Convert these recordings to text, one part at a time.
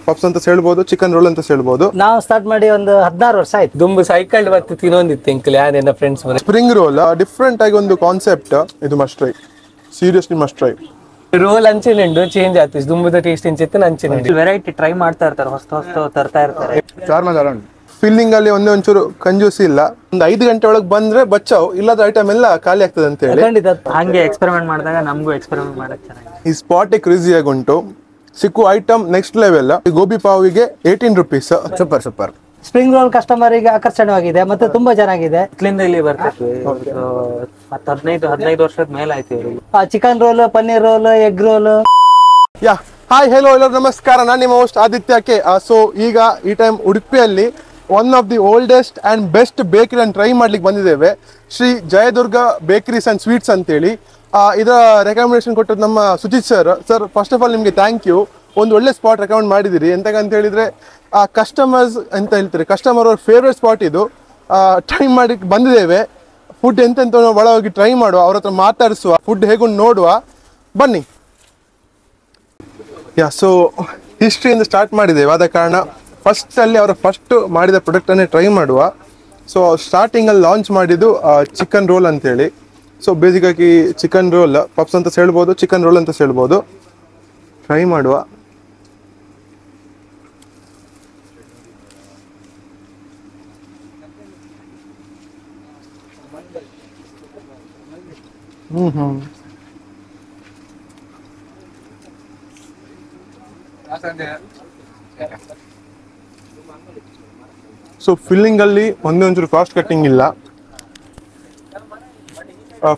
Puffs ಅಂತ ಹೇಳ್ಬೋದು, chicken roll ಅಂತ ಹೇಳ್ಬೋದು. ನಾವು ಸ್ಟಾರ್ಟ್ ಮಾಡಿ ಒಂದು 16 ವರ್ಷ ಆಯ್ತು. ದುಂಬು ಸೈಕಲ್ ಬತ್ತು ತಿನ್ನೊಂದಿತ್ತು ಎಂಕಲ್ ಯಾರೇನ ಫ್ರೆಂಡ್ಸ್ ಮನೆ. ಸ್ಪ್ರಿಂಗ್ ರೋಲ್ ಡಿಫ್ರೆಂಟ್ ಆಗಿ ಒಂದು ಕಾನ್ಸೆಪ್ಟ್, ಇದು must try, seriously must try. Roll ಅಂಚಿನಿಂಡು ಚೇಂಜ್ ಆಗ್ತಿತ್ತು, ದುಂಬುದ ಟೇಸ್ಟ್ ಇಂಚಿತ್ತು ಅಂಚಿನಿಂಡು ವೆರೈಟಿ ಟ್ರೈ ಮಾಡ್ತಾ ಇರ್ತಾರೆ, ಹೊಸ ತರ್ತಾ ಇರ್ತಾರೆ. ಫೀಲಿಂಗ್ ಅಲ್ಲಿ ಒಂಚೂರು ಕಂಜೂಸಿ ಇಲ್ಲ. ಒಂದು 5 ಗಂಟೆ ಒಳಗೆ ಬಂದ್ರೆ ಬಚ್ಚಾವ್, ಇಲ್ಲದ ಐಟಮ್ ಎಲ್ಲ ಖಾಲಿ ಆಗ್ತದೆ ಅಂತ ಹೇಳಿ ಖಂಡಿತ ಹಂಗೆ ಎಕ್ಸ್ಪೆರಿಮೆಂಟ್ ಮಾಡಿದಾಗ ನಮಗೂ ಎಕ್ಸ್ಪೆರಿಮೆಂಟ್ ಮಾಡಕ್ ಚೆನ್ನಾಗಿ. ಈ ಸ್ಪಾಟ್ ಕ್ರೇಜಿ ಆಗಿ ಉಂಟು. ಸಿಕ್ಕು ಐಟಮ್ ನೆಕ್ಸ್ಟ್ ಲೆವೆಲ್. ಗೋಬಿ ಪಾವಿಗೆ 18 rupees. Super super. Spring roll ಕಸ್ಟಮರಿಗೆ ಆಕರ್ಷಣವಾಗಿದೆ ಮತ್ತೆ ತುಂಬಾ ಚೆನ್ನಾಗಿದೆ. ಇಲ್ಲಿಂದ ಇಲ್ಲಿ ಬರ್ತಿದ್ವಿ 15 ವರ್ಷದ ಮೇಲೆ ಆಯ್ತು ಇವರಿಗೆ. Chicken roll, paneer roll, egg roll. Yeah hi hello ಎಲ್ಲರೂ ನಮಸ್ಕಾರ, ನಾನು ನಿಮ್ಮ ಹೋಸ್ಟ್ ಆದಿತ್ಯ ಕೆ. ಸೊ ಈಗ ಈ ಟೈಮ್ ಉಡುಪಿಯಲ್ಲಿ one of the oldest and best bakery ಅನ್ನು ಟ್ರೈ ಮಾಡ್ಲಿಕ್ಕೆ ಬಂದಿದ್ದೇವೆ. Shri Jayadurga bakeries and sweets ಅಂತೇಳಿ. ಇದರ ರೆಕಮೆಂಡೇಶನ್ ಕೊಟ್ಟದ್ದು ನಮ್ಮ Sujith sir. Sir first of all ನಿಮಗೆ ಥ್ಯಾಂಕ್ ಯು. ಒಂದು ಒಳ್ಳೆ ಸ್ಪಾಟ್ ರೆಕಮೆಂಡ್ ಮಾಡಿದ್ದೀರಿ. ಎಂತಕ್ಕಂತ ಹೇಳಿದರೆ ಕಸ್ಟಮರ್ಸ್ ಅಂತ ಹೇಳ್ತಾರೆ, ಕಸ್ಟಮರ್ ಅವ್ರ ಫೇವ್ರೆಟ್ ಸ್ಪಾಟ್ ಇದು. ಟ್ರೈ ಮಾಡಿ ಬಂದಿದ್ದೇವೆ. ಫುಡ್ ಎಂತೆಂತ ಒಳ ಹೋಗಿ ಟ್ರೈ ಮಾಡುವ, ಅವ್ರ ಹತ್ರ ಮಾತಾಡಿಸುವ, ಫುಡ್ ಹೇಗುಂಟು ನೋಡುವ, ಬನ್ನಿ. ಯಾ ಸೊ ಹಿಸ್ಟ್ರಿಯಿಂದ ಸ್ಟಾರ್ಟ್ ಮಾಡಿದ್ದೇವೆ, ಆದ ಕಾರಣ ಫಸ್ಟಲ್ಲಿ ಅವರ ಫಸ್ಟ್ ಮಾಡಿದ ಪ್ರಾಡಕ್ಟನ್ನೇ ಟ್ರೈ ಮಾಡುವ. ಸೊ ಸ್ಟಾರ್ಟಿಂಗಲ್ಲಿ ಲಾಂಚ್ ಮಾಡಿದ್ದು ಚಿಕನ್ ರೋಲ್ ಅಂತೇಳಿ. ಸೊ ಬೇಸಿಕಾಗಿ ಚಿಕನ್ ರೋಲ್ ಪಪ್ಸ್ ಅಂತ ಹೇಳ್ಬೋದು, ಚಿಕನ್ ರೋಲ್ ಅಂತ ಹೇಳ್ಬೋದು. ಟ್ರೈ ಮಾಡುವ. ಸೊ ಫಿಲ್ಲಿಂಗ್ ಅಲ್ಲಿ ಒಂಚೂರು ಕಾಸ್ಟ್ ಕಟ್ಟಿಂಗ್ ಇಲ್ಲ.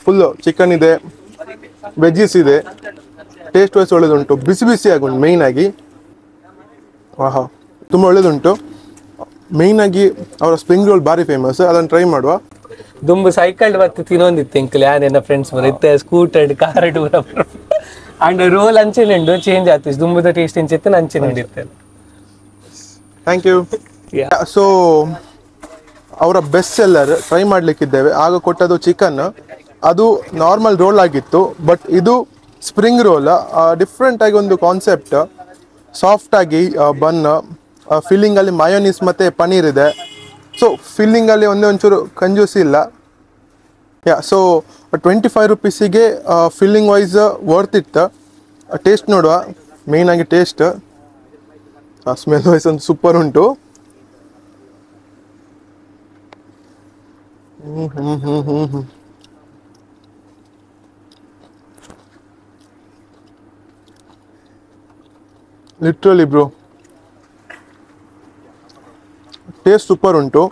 ಫುಲ್ಲು ಚಿಕನ್ ಇದೆ, ವೆಜ್ಜೀಸ್ ಇದೆ, ಟೇಸ್ಟ್ ವೈಸ್ ಒಳ್ಳೇದುಂಟು, ಬಿಸಿ ಬಿಸಿ ಆಗುಂಟು. ಮೇಯ್ನ್ ಆಗಿ ಆಹಾ ತುಂಬ ಒಳ್ಳೇದುಂಟು. ಮೇಯ್ನ್ ಆಗಿ ಅವರ ಸ್ಪ್ರಿಂಗ್ ರೋಲ್ ಭಾರಿ ಫೇಮಸ್, ಅದನ್ನು ಟ್ರೈ ಮಾಡುವ. ದುಂಬು ಸೈಕಲ್ ಬತ್ತು ತಿನ್ನೊಂದಿತ್ತು ಎಂಕಲ್ ಯಾರೇನ ಫ್ರೆಂಡ್ಸ್ ಮನೆ ಇತ್ತೆ, scooter car tour and roll ಅಂಚಿನಿಂಡು ಚೇಂಜ್ ಆಗ್ತಿತ್ತು, ದುಂಬುದ ಟೇಸ್ಟ್ ಇಂಚಿತ್ತು ಅಂಚಿನಿಂಡು ಇತ್ತೆ. Thank you. ಸೊ ಅವರ ಬೆಸ್ಟ್ ಸೆಲ್ಲರ್ ಟ್ರೈ ಮಾಡಲಿಕ್ಕಿದ್ದೇವೆ. ಆಗ ಕೊಟ್ಟದ್ದು ಚಿಕನ್, ಅದು ನಾರ್ಮಲ್ ರೋಲ್ ಆಗಿತ್ತು. ಬಟ್ ಇದು ಸ್ಪ್ರಿಂಗ್ ರೋಲ್, ಡಿಫ್ರೆಂಟ್ ಆಗಿ ಒಂದು ಕಾನ್ಸೆಪ್ಟ್. ಸಾಫ್ಟ್ ಆಗಿ ಬನ್, ಫಿಲ್ಲಿಂಗಲ್ಲಿ ಮಯೋನೀಸ್ ಮತ್ತು ಪನ್ನೀರ್ ಇದೆ. ಸೊ ಫಿಲ್ಲಿಂಗಲ್ಲಿ ಒಂಚೂರು ಕಂಜೂಸಿ ಇಲ್ಲ. ಯಾ ಸೊ 25 ರೂಪೀಸಿಗೆ ಫಿಲ್ಲಿಂಗ್ ವೈಸ್ ವರ್ತ್ ಇತ್ತು. ಟೇಸ್ಟ್ ನೋಡುವ, ಮೇಯ್ನಾಗಿ ಟೇಸ್ಟ್. ಸ್ಮೆಲ್ ವೈಸ್ ಒಂದು ಸೂಪರ್ ಉಂಟು. ಲಿಟ್ರಲಿ ಬ್ರೋ, ಟೇಸ್ಟ್ ಸೂಪರ್ ಉಂಟು.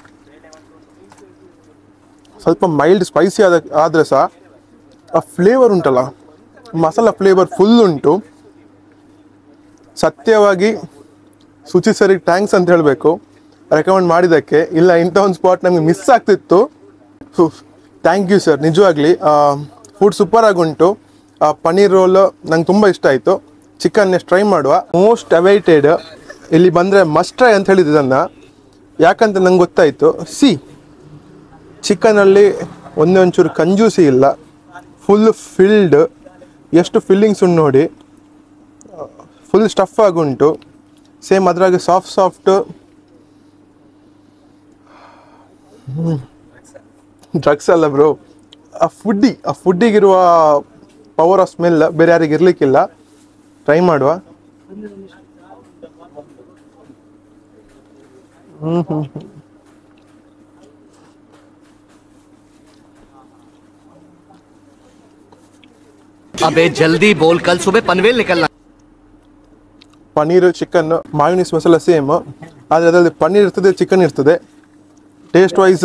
ಸ್ವಲ್ಪ ಮೈಲ್ಡ್ ಸ್ಪೈಸಿ ಆದರೆ ಸಹ ಆ ಫ್ಲೇವರ್ ಉಂಟಲ್ಲ, ಮಸಾಲ ಫ್ಲೇವರ್ ಫುಲ್ ಉಂಟು. ಸತ್ಯವಾಗಿ ಸುಚಿ ಸರಿಗೆ ಥ್ಯಾಂಕ್ಸ್ ಅಂತ ಹೇಳಬೇಕು ರೆಕಮೆಂಡ್ ಮಾಡಿದ್ದಕ್ಕೆ. ಇಲ್ಲ ಇಂಥ ಒಂದು ಸ್ಪಾಟ್ ನಮಗೆ ಮಿಸ್ ಆಗ್ತಿತ್ತು. ಥ್ಯಾಂಕ್ ಯು ಸರ್, ನಿಜವಾಗ್ಲಿ. ಫುಡ್ ಸೂಪರ್ ಆಗುಂಟು. ಪನ್ನೀರ್ ರೋಲ್ ನಂಗೆ ತುಂಬ ಇಷ್ಟ ಆಯಿತು. ಚಿಕನ್ ನೆಕ್ಸ್ಟ್ ಟ್ರೈ ಮಾಡುವ. ಮೋಸ್ಟ್ ಅವೈಟೆಡ್, ಇಲ್ಲಿ ಬಂದರೆ ಮಸ್ಟ್ ಟ್ರೈ ಅಂತ ಹೇಳಿದ್ದು ಇದನ್ನು. ಯಾಕಂತ ನಂಗೆ ಗೊತ್ತಾಯಿತು. ಚಿಕನಲ್ಲಿ ಒಂಚೂರು ಕಂಜೂಸಿ ಇಲ್ಲ, ಫುಲ್ ಫಿಲ್ಡ್. ಎಷ್ಟು ಫಿಲ್ಲಿಂಗ್ಸ್ ಉಂಟು ನೋಡಿ, ಫುಲ್ ಸ್ಟಫ್ ಆಗುಂಟು. ಸೇಮ್ ಅದ್ರಾಗೆ ಸಾಫ್ಟ್ ಡ್ರಗ್ಸ್ ಅಲ್ಲ ಬ್ರೋ, ಆ ಫುಡ್ಡಿಗಿರುವ ಪವರ್ ಆಫ್ ಸ್ಮೆಲ್ ಬೇರೆ ಯಾರಿಗೆ ಇರಲಿಕ್ಕಿಲ್ಲ. ಟ್ರೈ ಮಾಡುವ. अबे जल्दी बोल, कल सुबह पनवेल निकलना. ಪನ್ನೀರು, ಚಿಕನ್, ಮಾಯೋನೀಸ್ ಮಸಾಲ ಸೇಮ್, ಆದರೆ ಅದರಲ್ಲಿ ಪನ್ನೀರ್ ಇರ್ತದೆ, ಚಿಕನ್ ಇರ್ತದೆ. ಟೇಸ್ಟ್ ವೈಸ್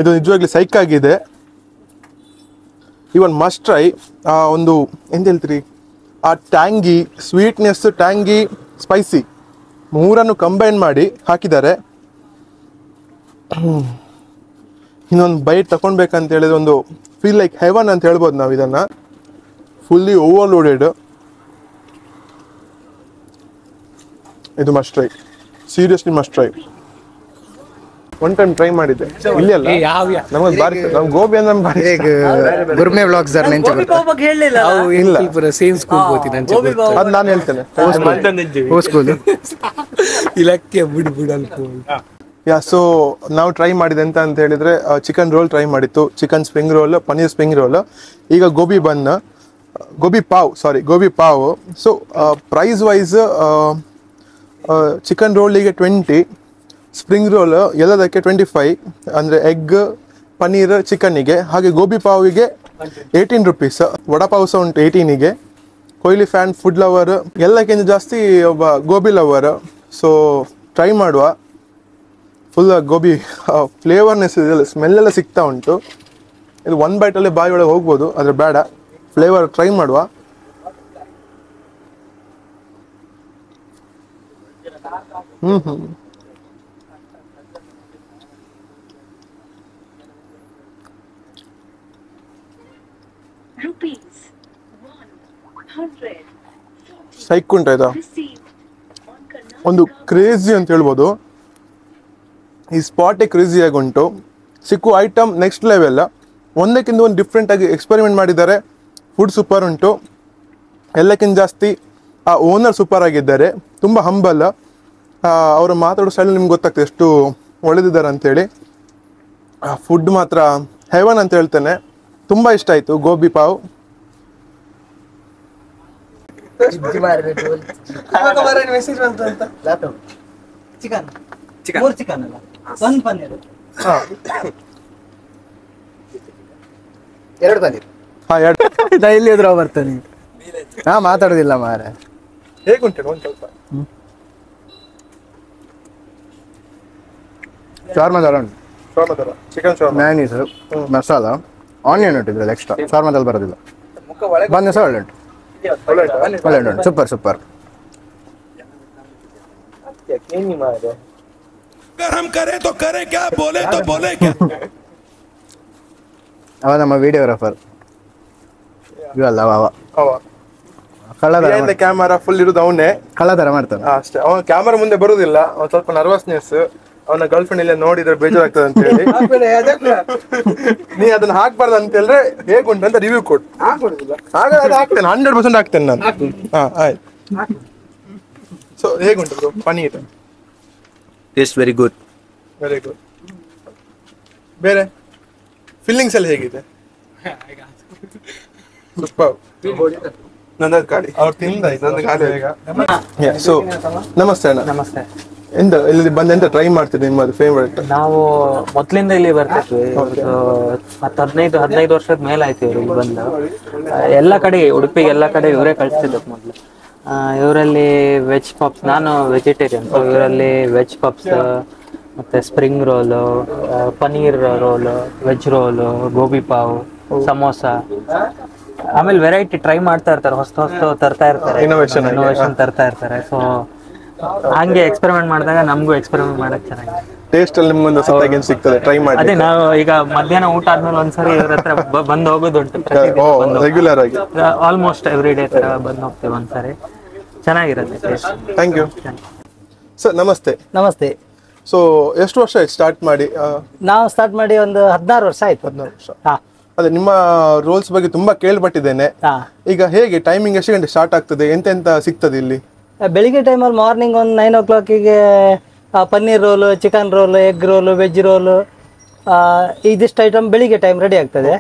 ಇದು ನಿಜವಾಗ್ಲಿ ಸೈಕ್ ಆಗಿದೆ. ಇವನ್ ಮಸ್ಟ್ ಟ್ರೈ. ಒಂದು ಎಂತ ಹೇಳ್ತೀರಿ, ಆ ಟ್ಯಾಂಗಿ ಸ್ವೀಟ್ನೆಸ್, ಟ್ಯಾಂಗಿ ಸ್ಪೈಸಿ ಮೂರನ್ನು ಕಂಬೈನ್ ಮಾಡಿ ಹಾಕಿದ್ದಾರೆ. ಇನ್ನೊಂದು ಬೈಟ್ ತಗೊಳ್ಬೇಕಂತ ಹೇಳಿದ್ರೆ ಒಂದು ಫೀಲ್ ಲೈಕ್ ಹೆವನ್ ಅಂತ ಹೇಳ್ಬೋದು ನಾವು ಇದನ್ನು. Fully overloaded. ಇದು must try, seriously must try. One time try ಮಾಡಿದ್ದೆ ಇಲ್ಲಿ ಅಲ್ಲ ನಮಗೆ ಬಾರಿ ನಮ್ಗೆ ಗೋಬಿ ಅಂದ್ರೆ ನಮ್ಗೆ ಬಾರಿ ಇಷ್ಟ. ಗುರ್ಮೆ ವ್ಲಾಗ್ಸ್ ಇಲ್ಲ ಸೇಮ್ ಸ್ಕೂಲ್ ಹೋಗ್ತೀನಿ ಅದು ನಾನು ಹೇಳ್ತೇನೆ. ಇಲಕ್ಕೆ ಬಿಡ್ ಅನ್ಕೋ. ಯಾ, ಸೊ ನಾವು ಟ್ರೈ ಮಾಡಿದೆ ಅಂತ ಹೇಳಿದ್ರೆ ಚಿಕನ್ ರೋಲ್ ಟ್ರೈ ಮಾಡಿತ್ತು, chicken spring roll, paneer spring roll, ಈಗ gobi pav. So price wise chicken ರೋಲಿಗೆ 20, ಸ್ಪ್ರಿಂಗ್ ರೋಲ್ ಎಲ್ಲದಕ್ಕೆ 25, ಅಂದರೆ ಎಗ್ ಪನ್ನೀರ್ ಚಿಕನ್ನಿಗೆ. ಹಾಗೆ ಗೋಬಿ ಪಾವಿಗೆ 18 rupees. ವಡಾಪಾವ್ ಸಹ ಉಂಟು 18ಗೆ. ಕೊಹ್ಲಿ ಫ್ಯಾನ್, ಫುಡ್ ಲವರ್, ಎಲ್ಲಕ್ಕಿಂತ ಜಾಸ್ತಿ ಒಬ್ಬ ಗೋಬಿ ಲವರ್. ಸೊ ಟ್ರೈ ಮಾಡುವ. ಫುಲ್ ಗೋಬಿ ಫ್ಲೇವರ್ನೆಸ್ ಇದೆಲ್ಲ, ಸ್ಮೆಲ್ ಎಲ್ಲ ಸಿಗ್ತಾ ಉಂಟು. ಇದು 1 ಬೈಟಲ್ಲಿ ಬಾಯಿ ಒಳಗೆ ಹೋಗ್ಬೋದು, ಆದರೆ ಬೇಡ, ಫ್ಲೇವರ್ ಟ್ರೈ ಮಾಡುವ. ಸೈಕ್ ಉಂಟ ಇದು, ಒಂದು ಕ್ರೇಜಿ ಅಂತ ಹೇಳ್ಬೋದು. ಈ ಸ್ಪಾಟೇ ಕ್ರೇಜಿಯಾಗಿ ಉಂಟು. ಸಿಕ್ಕುವ ಐಟಮ್ ನೆಕ್ಸ್ಟ್ ಲೆವೆಲ್, ಒಂದಕ್ಕಿಂತ ಒಂದು ಡಿಫ್ರೆಂಟಾಗಿ ಎಕ್ಸ್ಪೆರಿಮೆಂಟ್ ಮಾಡಿದ್ದಾರೆ. ಫುಡ್ ಸೂಪರ್ ಉಂಟು. ಎಲ್ಲಕ್ಕಿಂತ ಜಾಸ್ತಿ ಆ ಓನರ್ ಸೂಪರ್ ಆಗಿದ್ದಾರೆ, ತುಂಬ ಹಂಬಲ್. ಅವರು ಮಾತಾಡೋ ಸ್ಟೈಲ್ ನಿಮ್ಗೆ ಗೊತ್ತಾಗ್ತದೆ ಎಷ್ಟು ಒಳ್ಳೆದಿದ್ದಾರೆ ಅಂತೇಳಿ. ಫುಡ್ ಮಾತ್ರ ಹೆವನ್ ಅಂತ ಹೇಳ್ತೇನೆ. ತುಂಬ ಇಷ್ಟ ಆಯಿತು ಗೋಬಿ ಪಾವ್. ಎರಡು ಪನ್ನೀರ್. ಡೈಲಿ ಎದುರು ಬರ್ತಾನೆ. ನಾ ಮಾತಾಡೋದಿಲ್ಲ ಮಾರೆ. ಹೇಗುಂಟು ಒಂದು ಸ್ವಲ್ಪ ಶಾರ್ಮಾ ಥರ ಉಂಟು. ಚಿಕನ್ ಶಾರ್ಮಾ, ಮ್ಯಾನೀಸ್, ಮಸಾಲ, ಆನಿಯನ್ ಉಂಟು ಇದ್ರಲ್ಲಿ ಎಕ್ಸ್ಟ್ರಾ. ಶಾರ್ಮಾದಲ್ಲಿ ಬರೋದಿಲ್ಲ. ಬಂದು ಸಹ ಒಳ್ಳೆ ಉಂಟು, ಒಳ್ಳೆ ಉಂಟು. ಸೂಪರ್. ಅವ ನಮ್ಮ ವಿಡಿಯೋಗ್ರಾಫರ್ ಇವಲ್ಲ, ಅವ ಕಳ್ಳತರ ಕ್ಯಾಮರಾ ಫುಲ್ ಇರೋದು ಅವನೇ. ಕಳ್ಳತರ ಮಾಡ್ತಾನೆ ಅಷ್ಟೇ. ಅವನ ಕ್ಯಾಮರಾ ಮುಂದೆ ಬರುದಿಲ್ಲ, ಅವನ್ ಸ್ವಲ್ಪ ನರ್ವಸ್ನೆಸ್. ಅವನ ಗರ್ಲ್ ಫ್ರೆಂಡ್ ಇಲ್ಲ ನೋಡಿದ್ರೆ ಬೇಜಾರಾಗ್ತದೆ ಅಂತ ಹೇಳಿ ನೀ ಅದನ್ನ ಹಾಕ್ಬಾರ್ದು ಅಂತ ಹೇಳಿದ್ರೆ ಹೇಗುಂಟು ಅಂತ ರಿವ್ಯೂ ಕೊಡು. ಹಾಗಾದ್ರೆ ಅದು ಹಾಕ್ತೇನೆ, 100% ಹಾಕ್ತೇನೆ ನಾನು. ಆಯ್ತು. ಸೊ ಹೇಗುಂಟು bro paneer? Taste very good. ಬೇರೆ ಫೀಲಿಂಗ್ಸ್ ಎಲ್ಲ ಹೇಗಿದೆ? ಸೂಪರ್. ನಂದು ಖಾಲಿ, ಅವ್ರು ತಿಂದ ನಂದು ಖಾಲಿ ಈಗ. ಸೊ ನಮಸ್ತೆ ಅಣ್ಣ. ನಮಸ್ತೆ. ಎಂತ ಇಲ್ಲಿ ಬಂದು ಎಂತ ಟ್ರೈ ಮಾಡ್ತೀರಿ? ನಿಮ್ಮದು ಫೇವರೇಟ್? ನಾವು ಮೊದ್ಲಿಂದ ಇಲ್ಲಿ ಬರ್ತಿದ್ವಿ, 15 ವರ್ಷದ ಮೇಲೆ ಆಯ್ತು ಇಲ್ಲಿ ಬಂದು. ಎಲ್ಲ ಕಡೆ ಉಡುಪಿಗೆ ಎಲ್ಲ ಕಡೆ ಇವರೇ ಕಳಿಸ್ತಿದ್ದು ಮೊದಲು. ಇವರಲ್ಲಿ ವೆಜ್ ಪಪ್ಸ್, ನಾನು ವೆಜಿಟೇರಿಯನ್, ಸೊ ಇವರಲ್ಲಿ ವೆಜ್ ಪಪ್ಸ್ ಮತ್ತೆ spring roll, paneer roll, veg roll, gobi pav, samosa, ಆಮೇಲೆ ವೆರೈಟಿ ಟ್ರೈ ಮಾಡ್ತಾ ಇರ್ತಾರೆ, ಹೊಸ ತರ್ತಾ ಇರ್ತಾರೆ, ಇನ್ನೋವೇಷನ್ ತರ್ತಾ ಇರ್ತಾರೆ. ಸೊ ಹಂಗೆ ಎಕ್ಸ್ಪೆರಿಮೆಂಟ್ ಮಾಡಿದಾಗ ನಮಗೂ ಎಕ್ಸ್ಪೆರಿಮೆಂಟ್ ಮಾಡಕ್ ಚೆನ್ನಾಗಿದೆ. ಟೇಸ್ಟ್ ಅಲ್ಲಿ ನಿಮ್ಗೊಂದು ಹೊಸದಾಗಿ ಏನು ಸಿಗ್ತದೆ ಟ್ರೈ ಮಾಡಿ. ಅದೇ ನಾವು ಈಗ ಮಧ್ಯಾಹ್ನ ಊಟ ಆದ್ಮೇಲೆ ಒಂದ್ಸರಿ ಇವ್ರ ಹತ್ರ ಬಂದು ಹೋಗೋದುಂಟು, ರೆಗ್ಯುಲರ್ ಆಗಿ ಆಲ್ಮೋಸ್ಟ್ ಎವ್ರಿ ಡೇ ತರ ಬಂದು ಹೋಗ್ತೇವೆ ಒಂದ್ಸರಿ. ಚೆನ್ನಾಗಿರುತ್ತೆ ಟೇಸ್ಟ್. Thank you sir. ನಮಸ್ತೆ. ನಮಸ್ತೆ. ಸೊ ಎಷ್ಟು ವರ್ಷ ಆಯ್ತು ಸ್ಟಾರ್ಟ್ ಮಾಡಿ? ನಾವು ಸ್ಟಾರ್ಟ್ ಮಾಡಿ ಒಂದು 16 ವರ್ಷ ಆಯ್ತು. 16 ವರ್ಷ. ಅದೇ ನಿಮ್ಮ ರೋಲ್ಸ್ ಬಗ್ಗೆ ತುಂಬಾ ಕೇಳ್ಪಟ್ಟಿದ್ದೇನೆ. ಈಗ ಹೇಗೆ ಟೈಮಿಂಗ್ ಎಷ್ಟು ಗಂಟೆ ಸ್ಟಾರ್ಟ್ ಆಗ್ತದೆ, ಎಂತೆಂತ ಸಿಗ್ತದೆ ಇಲ್ಲಿ? ಬೆಳಿಗ್ಗೆ ಟೈಮಲ್ಲಿ ಮಾರ್ನಿಂಗ್ ಒಂದು 9 o'clock paneer roll, chicken roll, egg roll, veg roll, ಇದಿಷ್ಟು ಐಟಮ್ ಬೆಳಿಗ್ಗೆ ಟೈಮ್ ರೆಡಿ ಆಗ್ತದೆ.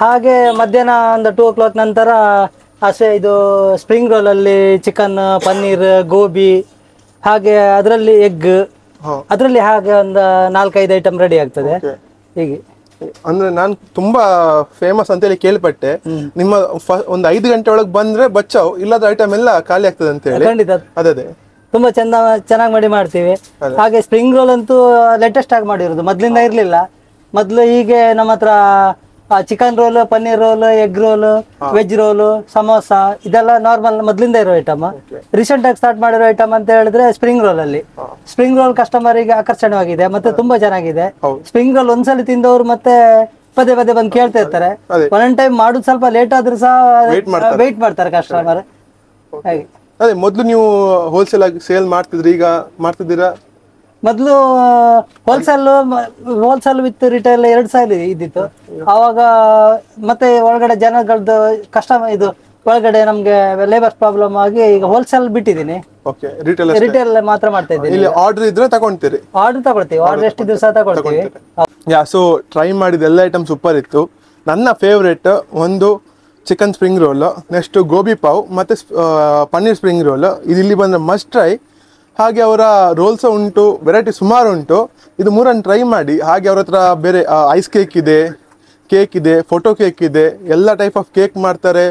ಹಾಗೆ ಮಧ್ಯಾಹ್ನ ಒಂದು 2 o'clock ನಂತರ ಇದು ಸ್ಪ್ರಿಂಗ್ ರೋಲಲ್ಲಿ ಚಿಕನ್, ಪನ್ನೀರ್, ಗೋಬಿ, ಹಾಗೆ ಅದರಲ್ಲಿ ಎಗ್, ಅದರಲ್ಲಿ ಹಾಗೆ ಒಂದು 4-5 ಐಟಮ್ ರೆಡಿ ಆಗ್ತದೆ. ಹೀಗೆ ಅಂದ್ರೆ ನಾನು ತುಂಬಾ ಫೇಮಸ್ ಅಂತೇಳಿ ಕೇಳ್ಪಟ್ಟೆ. ನಿಮ್ಮ ಒಂದು 5 ಗಂಟೆ ಒಳಗೆ ಬಂದ್ರೆ ಬಚಾವ್, ಇಲ್ಲದ ಐಟಮ್ ಎಲ್ಲ ಖಾಲಿ ಆಗ್ತದೆ ಅಂತ ಹೇಳಿ. ಖಂಡಿತ ಅದೇ ತುಂಬಾ ಚೆನ್ನಾಗಿ ಮಾಡಿ ಮಾಡ್ತೀವಿ. ಹಾಗೆ ಸ್ಪ್ರಿಂಗ್ ರೋಲ್ ಅಂತೂ ಲೇಟೆಸ್ಟ್ ಆಗಿ ಮಾಡಿರೋದು, ಮೊದ್ಲಿಂದ ಇರ್ಲಿಲ್ಲ. ಮೊದ್ಲು ಹೀಗೆ ನಮ್ಮ ಹತ್ರ chicken roll, paneer roll, egg roll, veg roll, samosa, ಇದೆಲ್ಲ ನಾರ್ಮಲ್ ಮೊದ್ಲಿಂದ ಇರೋ ಐಟಮ್. ರೀಸೆಂಟ್ ಆಗಿ ಸ್ಟಾರ್ಟ್ ಮಾಡಿರೋ ಐಟಮ್ ಅಂತ ಹೇಳಿದ್ರೆ ಸ್ಪ್ರಿಂಗ್ ರೋಲ್ ಅಲ್ಲಿ. ಸ್ಪ್ರಿಂಗ್ ರೋಲ್ ಕಸ್ಟಮರಿಗೆ ಆಕರ್ಷಣವಾಗಿದೆ, ಮತ್ತೆ ತುಂಬಾ ಚೆನ್ನಾಗಿದೆ. ಸ್ಪ್ರಿಂಗ್ ರೋಲ್ ಒಂದ್ಸಲಿ ತಿಂದವರು ಮತ್ತೆ ಪದೇ ಪದೇ ಬಂದು ಕೇಳ್ತಾ ಇರ್ತಾರೆ. ಒಂದೊಂದ್ ಟೈಮ್ ಮಾಡುದು ಸ್ವಲ್ಪ ಲೇಟ್ ಆದ್ರೂ ಸಹ ವೇಟ್ ಮಾಡ್ತಾರೆ ಕಸ್ಟಮರ್. ಹಾಗೆ ಅದೇ ಮೊದ್ಲು ನೀವು ಹೋಲ್ಸೇಲ್ ಆಗಿ ಸೇಲ್ ಮಾಡ್ತಿದ್ರಿ, ಈಗ ಮಾಡ್ತಿದ್ದೀರಾ? ಮೊದಲು ಹೋಲ್ಸೇಲ್ ವಿತ್ ರಿಟೇಲ್ 2 ಸಾವಿರ ಇದ್ದಿತ್ತು. ಅವಾಗ ಮತ್ತೆ ಒಳಗಡೆ ಜನಗಳದ್ದು ಕಷ್ಟ, ಇದು ಒಳಗಡೆ ನಮ್ಗೆ ಲೇಬರ್ ಪ್ರಾಬ್ಲಮ್ ಆಗಿ ಈಗ ಹೋಲ್ಸೇಲ್ ಬಿಟ್ಟಿದ್ದೀನಿ. ಓಕೆ, ರಿಟೇಲ್ ರಿಟೇಲ್ ಮಾತ್ರ ಮಾಡ್ತಾ ಇದ್ದೀನಿ. ಇಲ್ಲಿ ಆರ್ಡರ್ ಇದ್ರೆ ತಗೊಂತೀರಿ? ಆರ್ಡರ್ ತಗೊಳ್ತೀವಿ, ಆರ್ಡರ್ ಎಷ್ಟು ದಿವಸ ತಗೊಳ್ತೀವಿ. ಸೊ ಟ್ರೈ ಮಾಡಿದ ಎಲ್ಲ ಐಟಮ್ ಸೂಪರ್ ಇತ್ತು. ನನ್ನ ಫೇವ್ರೇಟ್ ಒಂದು chicken spring roll, next gobi pav ಮತ್ತು ಪನ್ನೀರ್ ಸ್ಪ್ರಿಂಗ್ ರೋಲ್. ಇದು ಇಲ್ಲಿ ಬಂದರೆ ಮಸ್ಟ್ ಟ್ರೈ. ಹಾಗೆ ಅವರ ರೋಲ್ಸ ಉಂಟು, ವೆರೈಟಿ ಸುಮಾರು ಉಂಟು. ಇದು ಮೂರನ್ನು ಟ್ರೈ ಮಾಡಿ. ಹಾಗೆ ಅವ್ರ ಹತ್ರ ಬೇರೆ ಐಸ್ ಕೇಕ್ ಇದೆ, ಫೋಟೋ ಕೇಕ್ ಇದೆ, ಎಲ್ಲ ಟೈಪ್ ಆಫ್ ಕೇಕ್ ಮಾಡ್ತಾರೆ,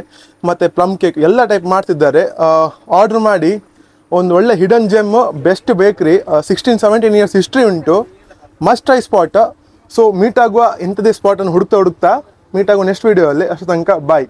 ಮತ್ತು ಪ್ಲಮ್ ಕೇಕ್ ಎಲ್ಲ ಟೈಪ್ ಮಾಡ್ತಿದ್ದಾರೆ. ಆರ್ಡ್ರ್ ಮಾಡಿ. ಒಂದು ಒಳ್ಳೆ ಹಿಡನ್ ಜೆಮ್, ಬೆಸ್ಟ್ ಬೇಕ್ರಿ, 16-17 ಇಯರ್ಸ್ ಹಿಸ್ಟ್ರಿ ಉಂಟು, must try spot. So meet ಆಗುವ ಇಂಥದೇ ಸ್ಪಾಟನ್ನು ಹುಡುಕ್ತಾ ಮೀಟ್ ಆಗುವ ನೆಕ್ಸ್ಟ್ ವೀಡಿಯೋ ಅಲ್ಲಿ. ಅಷ್ಟು ತನಕ ಬಾಯ್.